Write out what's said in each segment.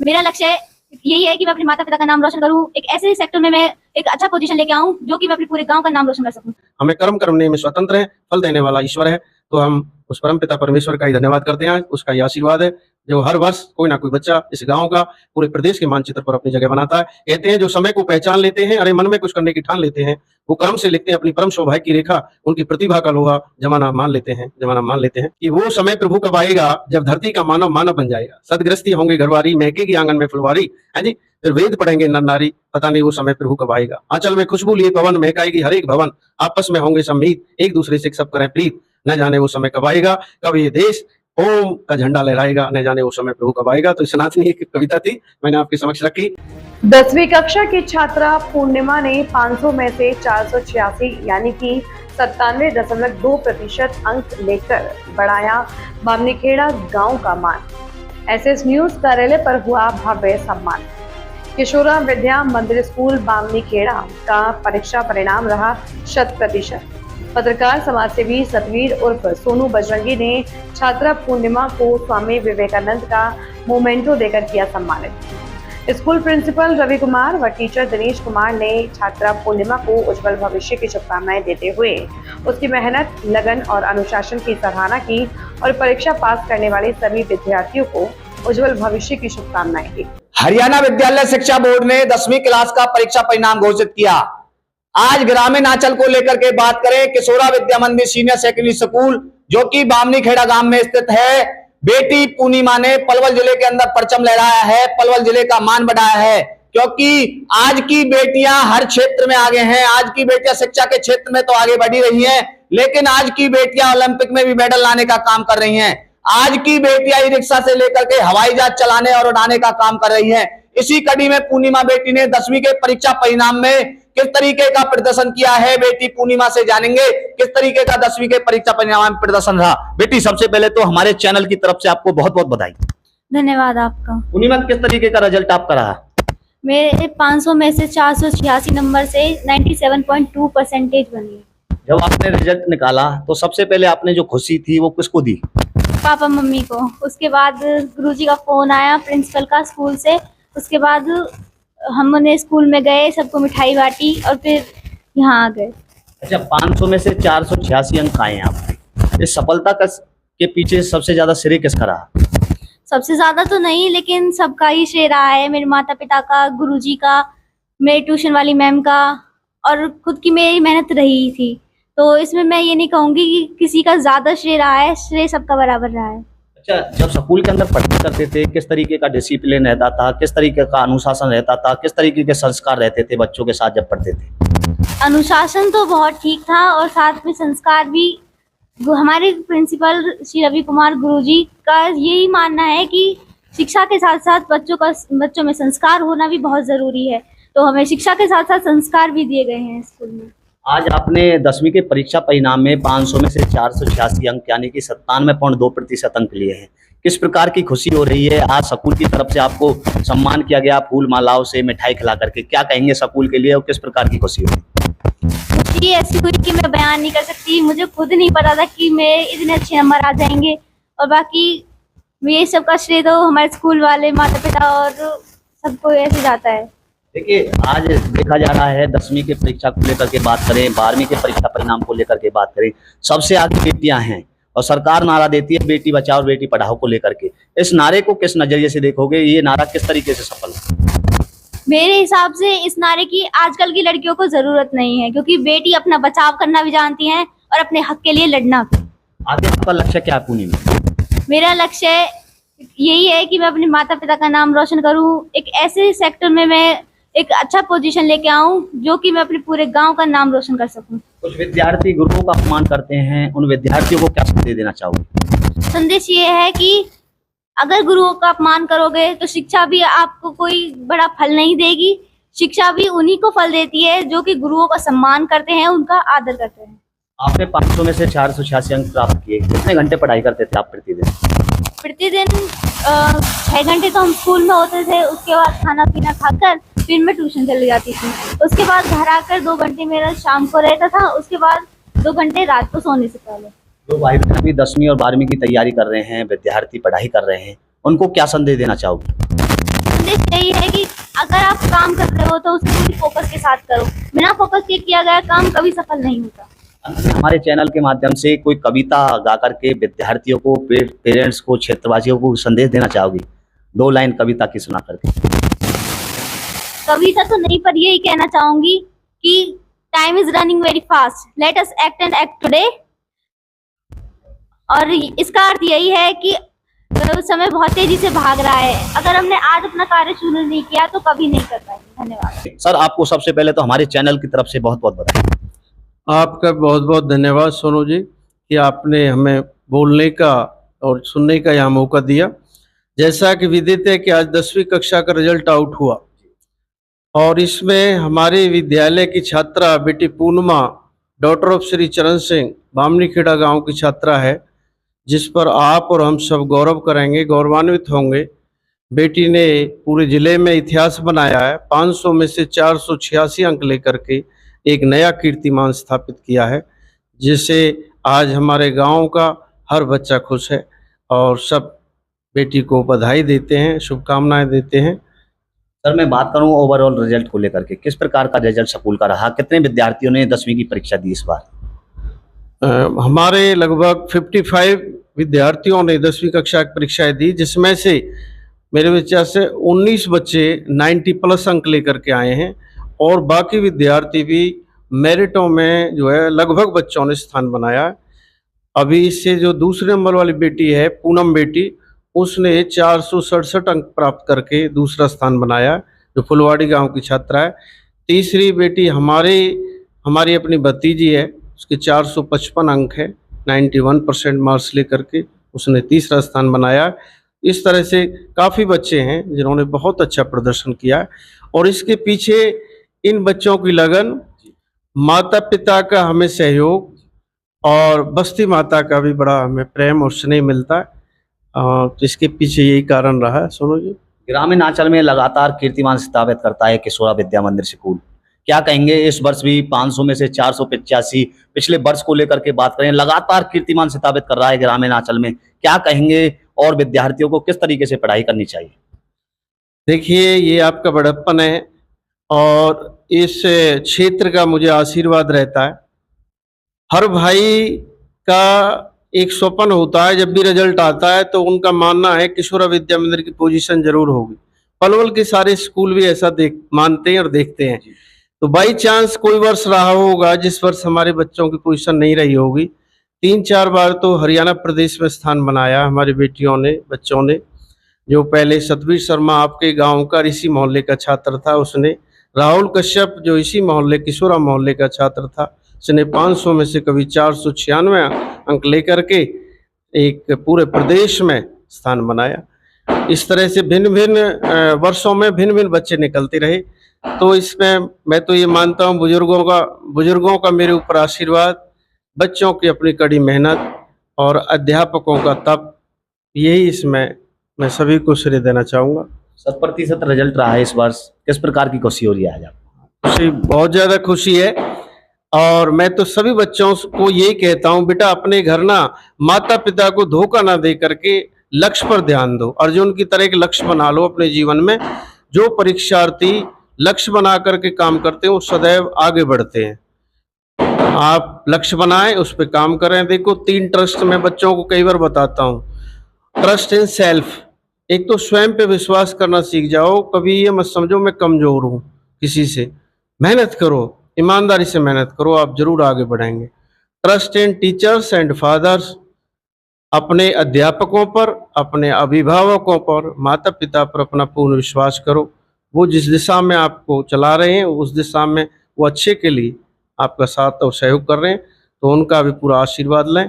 मेरा लक्ष्य यही है कि मैं अपने माता पिता का नाम रोशन करूं, एक ऐसे सेक्टर में मैं एक अच्छा पोजीशन लेके आऊं जो कि मैं अपने पूरे गांव का नाम रोशन कर सकूं। हमें कर्म करने में स्वतंत्र है, फल देने वाला ईश्वर है, तो हम उस परम पिता परमेश्वर का ही धन्यवाद करते हैं। उसका ये आशीर्वाद है जो हर वर्ष कोई ना कोई बच्चा इस गांव का पूरे प्रदेश के मानचित्र पर अपनी जगह बनाता है। कहते हैं जो समय को पहचान लेते हैं, अरे मन में कुछ करने की ठान लेते हैं, वो कर्म से लिखते हैं अपनी परम सौभाग्य की रेखा, उनकी प्रतिभा का लोहा जमाना मान लेते हैं कि वो समय प्रभु कब आएगा जब धरती का मानव मानव बन जाएगा, सदगृहस्थी होंगे घरवारी, महकेगी आंगन में फुलवारी, है जी, फिर वेद पढ़ेंगे नर नारी, पता नहीं वो समय प्रभु कब आएगा। आंचल में खुशबू लिए पवन, महकाएगी हर एक भवन, आपस में होंगे सम्मीत, एक दूसरे से सब करें प्रीत, न जाने वो समय कब आएगा, कब ये देश ओम का झंडा लहराएगा, न जाने वो समय प्रभु कब आएगा। तो सनातनी एक कविता थी, मैंने आपके समक्ष रखी। 10वीं कक्षा की छात्रा पूर्णिमा ने 500 में से 486 यानी कि 97.2% अंक लेकर बढ़ाया बामनीखेड़ा गांव का मान। एसएस न्यूज कार्यालय पर हुआ भव्य सम्मान। किशोरा विद्या मंदिर स्कूल बामनीखेड़ा का परीक्षा परिणाम रहा 100%। पत्रकार समाज सेवी सतवीर उर्फ सोनू बजरंगी ने छात्रा पूर्णिमा को स्वामी विवेकानंद का मोमेंटो देकर किया सम्मानित। स्कूल प्रिंसिपल रवि कुमार व टीचर दिनेश कुमार ने छात्रा पूर्णिमा को उज्जवल भविष्य की शुभकामनाएं देते हुए उसकी मेहनत, लगन और अनुशासन की सराहना की और परीक्षा पास करने वाले सभी विद्यार्थियों को उज्जवल भविष्य की शुभकामनाएं दी। हरियाणा विद्यालय शिक्षा बोर्ड ने 10वीं क्लास का परीक्षा परिणाम घोषित किया। आज ग्रामीण आंचल को लेकर के बात करें, किशोरा विद्या मंदिर सीनियर सेकेंडरी स्कूल जो कि बामनीखेड़ा गांव में स्थित है, बेटी पूर्णिमा ने पलवल जिले के अंदर परचम लहराया है, पलवल जिले का मान बढ़ाया है, क्योंकि आज की बेटियां हर क्षेत्र में आगे हैं। आज की बेटियां शिक्षा के क्षेत्र में तो आगे बढ़ी रही हैं, लेकिन आज की बेटियां ओलंपिक में भी मेडल लाने का काम कर रही हैं। आज की बेटियां ई रिक्शा से लेकर के हवाई जहाज चलाने और उड़ाने का काम कर रही हैं। इसी कड़ी में पूर्णिमा बेटी ने 10वीं के परीक्षा परिणाम में किस तरीके का प्रदर्शन किया है, बेटी पूर्णिमा से जानेंगे किस तरीके का 10वीं के परीक्षा परिणाम में प्रदर्शन रहा। बेटी, सबसे पहले तो हमारे चैनल की तरफ से आपको बहुत बहुत बधाई। धन्यवाद आपका। पूर्णिमा, किस तरीके का रिजल्ट आपका रहा? मेरे 500 में से 486 नंबर से 97.2% बनी। जब आपने रिजल्ट निकाला तो सबसे पहले आपने जो खुशी थी वो किसको दी? पापा मम्मी को। उसके बाद गुरुजी का फोन आया प्रिंसिपल का स्कूल से। उसके बाद हमने स्कूल में गए, सबको मिठाई बांटी और फिर यहाँ आ गए। अच्छा, 500 में से 486 अंक आए हैं आपके। इस सफलता के पीछे सबसे ज्यादा श्रेय किसका रहा? सबसे ज्यादा तो नहीं, लेकिन सबका ही श्रेय रहा है। मेरे माता पिता का, गुरुजी का, मेरे ट्यूशन वाली मैम का और खुद की मेरी मेहनत रही थी। तो इसमें मैं ये नहीं कहूँगी कि किसी का ज्यादा श्रेय रहा है, श्रेय सबका बराबर रहा है। अच्छा, जब स्कूल के अंदर पढ़ाई करते थे किस तरीके का डिसिप्लिन रहता था, किस तरीके का अनुशासन रहता था, किस तरीके के संस्कार रहते थे बच्चों के साथ जब पढ़ते थे? अनुशासन तो बहुत ठीक था और साथ में संस्कार भी। हमारे प्रिंसिपल श्री रवि कुमार गुरुजी का यही मानना है कि शिक्षा के साथ साथ बच्चों में संस्कार होना भी बहुत जरूरी है। तो हमें शिक्षा के साथ साथ संस्कार भी दिए गए हैं स्कूल में। आज आपने 10वीं के परीक्षा परिणाम में 500 में से 486 अंक यानी कि 97.2% अंक लिए हैं। किस प्रकार की खुशी हो रही है? आज स्कूल की तरफ से आपको सम्मान किया गया फूल मालाओं से, मिठाई खिला करके, क्या कहेंगे स्कूल के लिए और किस प्रकार की खुशी हो रही है? खुशी ऐसी हुई कि मैं बयान नहीं कर सकती। मुझे खुद नहीं पता था कि मेरे इतने अच्छे नंबर आ जाएंगे और बाकी ये सब का श्रेय तो हमारे स्कूल वाले, माता पिता और सबको ऐसे जाता है। देखिए, आज देखा जा रहा है 10वीं के परीक्षा को लेकर के बात करें, 12वीं के परीक्षा परिणाम को लेकर के बात करें, सबसे आगे बेटियां हैं और सरकार नारा देती है बेटी बचाओ और बेटी पढ़ाओ को लेकर के। इस नारे को किस नजरिए से देखोगे? ये नारा किस तरीके से सफल है? मेरे हिसाब से इस नारे की आजकल की लड़कियों को जरूरत नहीं है, क्योंकि बेटी अपना बचाव करना भी जानती हैं और अपने हक के लिए लड़ना भी। आगे आपका लक्ष्य क्या है पूर्णिमा? मेरा लक्ष्य यही है कि मैं अपने माता पिता का नाम रोशन करूं, एक ऐसे सेक्टर में मैं एक अच्छा पोजीशन लेके आऊं जो कि मैं अपने पूरे गांव का नाम रोशन कर सकूं। कुछ विद्यार्थी गुरुओं का अपमान करते हैं, उन विद्यार्थियों को क्या संदेश देना चाहोगे? संदेश ये है कि अगर गुरुओं का अपमान करोगे तो शिक्षा भी आपको कोई बड़ा फल नहीं देगी। शिक्षा भी उन्हीं को फल देती है जो कि गुरुओं का सम्मान करते हैं, उनका आदर करते हैं। आपने 500 में से 486 अंक प्राप्त किए। कितने घंटे पढ़ाई करते थे आप प्रतिदिन? प्रतिदिन 6 घंटे तो हम स्कूल में होते थे। उसके बाद खाना पीना खाकर फिर मैं ट्यूशन चली जाती थी। उसके बाद घर आकर 2 घंटे मेरा शाम को रहता था। उसके बाद 2 घंटे रात को सोने से पहले। तो भाई बहन अभी 10वीं और 12वीं की तैयारी कर रहे हैं, विद्यार्थी पढ़ाई कर रहे हैं, उनको क्या संदेश देना चाहोगे? यही है कि अगर आप काम कर रहे हो तो उसको पूरी फोकस के साथ करो। बिना फोकस के किया गया काम कभी सफल नहीं होता। हमारे चैनल के माध्यम से कोई कविता गा करके विद्यार्थियों को, पेरेंट्स को, क्षेत्रवासियों को संदेश देना चाहोगी? 2 लाइन कविता की सुना करके। कविता तो नहीं, पर यही कहना चाहूंगी कि time is running very fast, let us act and act today. और इसका अर्थ यही है कि समय बहुत तेजी से भाग रहा है, अगर हमने आज अपना कार्य शुरू नहीं किया तो कभी नहीं कर पाएंगे। धन्यवाद सर, आपको सबसे पहले तो हमारे चैनल की तरफ से बहुत बहुत बधाई। आपका बहुत बहुत धन्यवाद सोनू जी कि आपने हमें बोलने का और सुनने का यहाँ मौका दिया। जैसा कि विदित है कि आज 10वीं कक्षा का रिजल्ट आउट हुआ और इसमें हमारे विद्यालय की छात्रा बेटी पूर्णिमा, डॉटर ऑफ श्री चरण सिंह, बामनीखेड़ा गांव की छात्रा है, जिस पर आप और हम सब गौरव करेंगे, गौरवान्वित होंगे। बेटी ने पूरे जिले में इतिहास बनाया है, 500 में से 486 अंक लेकर के एक नया कीर्तिमान स्थापित किया है, जिससे आज हमारे गांव का हर बच्चा खुश है और सब बेटी को बधाई देते हैं, शुभकामनाएं देते हैं। सर, मैं बात करूं ओवरऑल रिजल्ट को लेकर के, किस प्रकार का रिजल्ट स्कूल का रहा? कितने विद्यार्थियों ने 10वीं की परीक्षा दी इस बार? हमारे लगभग 55 विद्यार्थियों ने 10वीं कक्षा की परीक्षाएं दी, जिसमें से मेरे विचार से 19 बच्चे 90 प्लस अंक लेकर के आए हैं और बाकी विद्यार्थी भी मेरिटों में जो है लगभग बच्चों ने स्थान बनाया है। अभी इससे जो दूसरे नंबर वाली बेटी है पूनम बेटी, उसने 467 अंक प्राप्त करके दूसरा स्थान बनाया, जो फुलवाड़ी गांव की छात्रा है। तीसरी बेटी हमारी अपनी भतीजी है, उसके 455 अंक है, 91% मार्क्स लेकर के उसने तीसरा स्थान बनाया। इस तरह से काफ़ी बच्चे हैं जिन्होंने बहुत अच्छा प्रदर्शन किया है और इसके पीछे इन बच्चों की लगन, माता पिता का हमें सहयोग और बस्ती माता का भी बड़ा हमें प्रेम और स्नेह मिलता है। तो इसके पीछे यही कारण रहा है। सोनू जी, ग्रामीण अंचल में लगातार कीर्तिमान स्थापित करता है किशोरा विद्या मंदिर स्कूल। क्या कहेंगे, इस वर्ष भी 500 में से 485, पिछले वर्ष को लेकर के बात करें, लगातार कीर्तिमान स्थापित कर रहा है ग्रामीण अंचल में। क्या कहेंगे और विद्यार्थियों को किस तरीके से पढ़ाई करनी चाहिए? देखिए, ये आपका बड़प्पन है और इस क्षेत्र का मुझे आशीर्वाद रहता है। हर भाई का एक स्वप्न होता है, जब भी रिजल्ट आता है तो उनका मानना है किशोरा विद्या मंदिर की पोजीशन जरूर होगी। पलवल के सारे स्कूल भी ऐसा मानते हैं और देखते हैं। तो बाई चांस कोई वर्ष रहा होगा जिस वर्ष हमारे बच्चों की पोजीशन नहीं रही होगी। 3-4 बार तो हरियाणा प्रदेश में स्थान बनाया हमारी बेटियों ने, बच्चों ने। जो पहले सतवीर शर्मा आपके गांव का इसी मोहल्ले का छात्र था, उसने, राहुल कश्यप जो इसी मोहल्ले किशोरा मोहल्ले का छात्र था, उसने 500 में से कभी 496 अंक लेकर के एक पूरे प्रदेश में स्थान बनाया। इस तरह से भिन्न भिन्न वर्षों में भिन्न भिन्न बच्चे निकलते रहे। तो इसमें मैं तो ये मानता हूँ बुजुर्गों का मेरे ऊपर आशीर्वाद, बच्चों की अपनी कड़ी मेहनत और अध्यापकों का तप, यही इसमें मैं सभी को श्रेय देना चाहूँगा। 100% रिजल्ट रहा है इस वर्ष, किस प्रकार की खुशी हो रही है आज आपको? खुशी, बहुत ज़्यादा खुशी है और मैं तो सभी बच्चों को यही कहता हूँ, बेटा अपने घर ना माता पिता को धोखा ना दे करके लक्ष्य पर ध्यान दो। अर्जुन की तरह एक लक्ष्य बना लो अपने जीवन में। जो परीक्षार्थी लक्ष्य बना करके काम करते हैं वो सदैव आगे बढ़ते हैं। आप लक्ष्य बनाएं, उस पर काम करें। देखो, 3 ट्रस्ट मैं बच्चों को कई बार बताता हूँ। ट्रस्ट इन सेल्फ, एक तो स्वयं पे विश्वास करना सीख जाओ। कभी ये मत समझो मैं कमजोर हूँ किसी से। मेहनत करो, ईमानदारी से मेहनत करो, आप जरूर आगे बढ़ेंगे। Trust in teachers and fathers, अपने अध्यापकों पर, अपने अभिभावकों पर, माता पिता पर अपना पूर्ण विश्वास करो। वो जिस दिशा में आपको चला रहे हैं उस दिशा में वो अच्छे के लिए आपका साथ और सहयोग कर रहे हैं, तो उनका भी पूरा आशीर्वाद लें।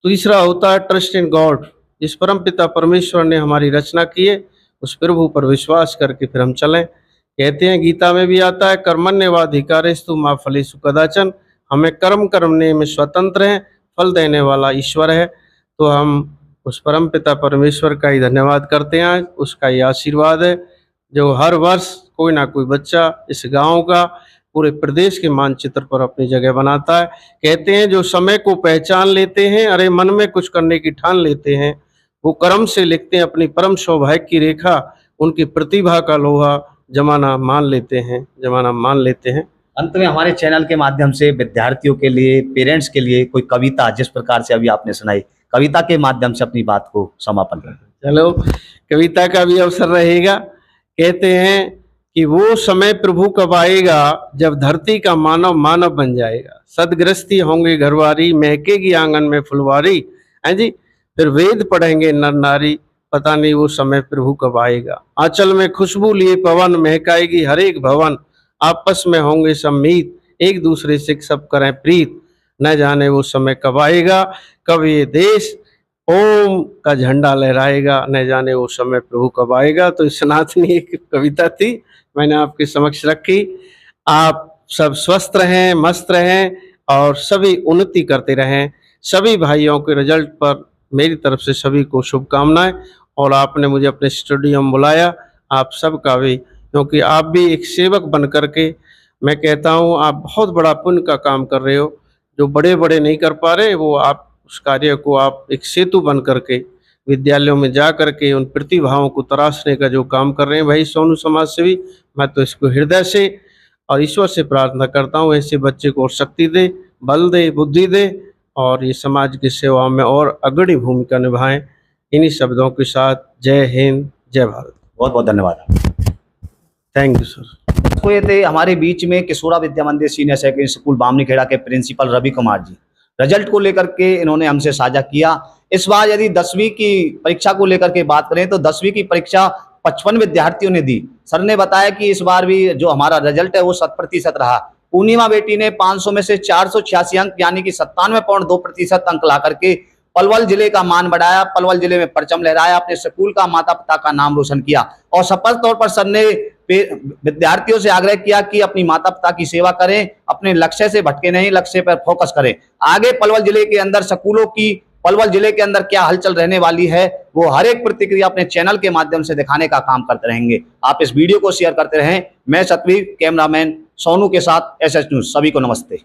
तीसरा होता है ट्रस्ट इन गॉड, जिस परम पिता परमेश्वर ने हमारी रचना की है उस प्रभु पर विश्वास करके फिर हम चलें। कहते हैं, गीता में भी आता है, कर्मण्येवाधिकारेषु मा फलेषु कदाचन। हमें कर्म करने में स्वतंत्र हैं, फल देने वाला ईश्वर है। तो हम उस परम पिता परमेश्वर का ही धन्यवाद करते हैं। उसका ये आशीर्वाद है जो हर वर्ष कोई ना कोई बच्चा इस गांव का पूरे प्रदेश के मानचित्र पर अपनी जगह बनाता है। कहते हैं, जो समय को पहचान लेते हैं, अरे मन में कुछ करने की ठान लेते हैं, वो कर्म से लिखते हैं अपनी परम सौभाग्य की रेखा। उनकी प्रतिभा का लोहा जमाना मान लेते हैं। अंत में हमारे चैनल के माध्यम से विद्यार्थियों के लिए, पेरेंट्स के लिए कोई कविता, जिस प्रकार से अभी आपने सुनाई, कविता के माध्यम से अपनी बात को समापन करें। चलो, कविता का भी अवसर रहेगा। कहते हैं कि वो समय प्रभु कब आएगा जब धरती का मानव मानव बन जाएगा, सदगृहस्थी होंगे घरवारी, महकेगी आंगन में फुलवारी, है जी, फिर वेद पढ़ेंगे नर नारी, पता नहीं वो समय प्रभु कब आएगा। आंचल में खुशबू लिए पवन, महकाएगी हर एक भवन, आपस में होंगे सब मीत, एक दूसरे से सब करें प्रीत, न जाने वो समय कब आएगा, कब ये देश ओम का झंडा लहराएगा, न जाने वो समय प्रभु कब आएगा। तो सनातनी एक कविता थी, मैंने आपके समक्ष रखी। आप सब स्वस्थ रहें, मस्त रहें और सभी उन्नति करते रहें। सभी भाइयों के रिजल्ट पर मेरी तरफ से सभी को शुभकामनाएं। और आपने मुझे अपने स्टूडियो में बुलाया, आप सबका भी, क्योंकि आप भी एक सेवक बन करके, मैं कहता हूँ आप बहुत बड़ा पुण्य का काम कर रहे हो। जो बड़े बड़े नहीं कर पा रहे, वो आप उस कार्य को आप एक सेतु बन करके विद्यालयों में जा करके उन प्रतिभाओं को तराशने का जो काम कर रहे हैं भाई सोनू समाज सेवी, मैं तो इसको हृदय से और ईश्वर से प्रार्थना करता हूँ ऐसे बच्चे को और शक्ति दे, बल दे, बुद्धि दे और ये समाज की सेवा में और अग्रणी भूमिका निभाएं। इन्हीं शब्दों के साथ जय हिंद, जय भारत। बहुत बहुत धन्यवाद। Thank you sir. तो ये थे हमारे बीच में किशोरा विद्या मंदिर सीनियर सेकेंडरी स्कूल बामनीखेड़ा के प्रिंसिपल रवि कुमार जी। रिजल्ट को लेकर के इन्होंने हमसे साझा किया। इस बार यदि 10वीं की परीक्षा को लेकर के बात करें तो 10वीं की परीक्षा 55 विद्यार्थियों ने दी। सर ने बताया कि इस बार भी जो हमारा रिजल्ट है वो 100% रहा। पूर्णिमा बेटी ने 500 में से 486 अंक यानी कि 97.2% अंक ला करके पलवल जिले का मान बढ़ाया, पलवल जिले में परचम लहराया, अपने स्कूल का, माता पिता का नाम रोशन किया। और सफल तौर पर सर ने विद्यार्थियों से आग्रह किया कि अपनी माता पिता की सेवा करें, अपने लक्ष्य से भटके नहीं, लक्ष्य पर फोकस करें। आगे पलवल जिले के अंदर स्कूलों की, पलवल जिले के अंदर क्या हलचल रहने वाली है वो हर एक प्रतिक्रिया अपने चैनल के माध्यम से दिखाने का काम करते रहेंगे। आप इस वीडियो को शेयर करते रहें। मैं सतवीर, कैमरामैन सोनू के साथ SS न्यूज। सभी को नमस्ते।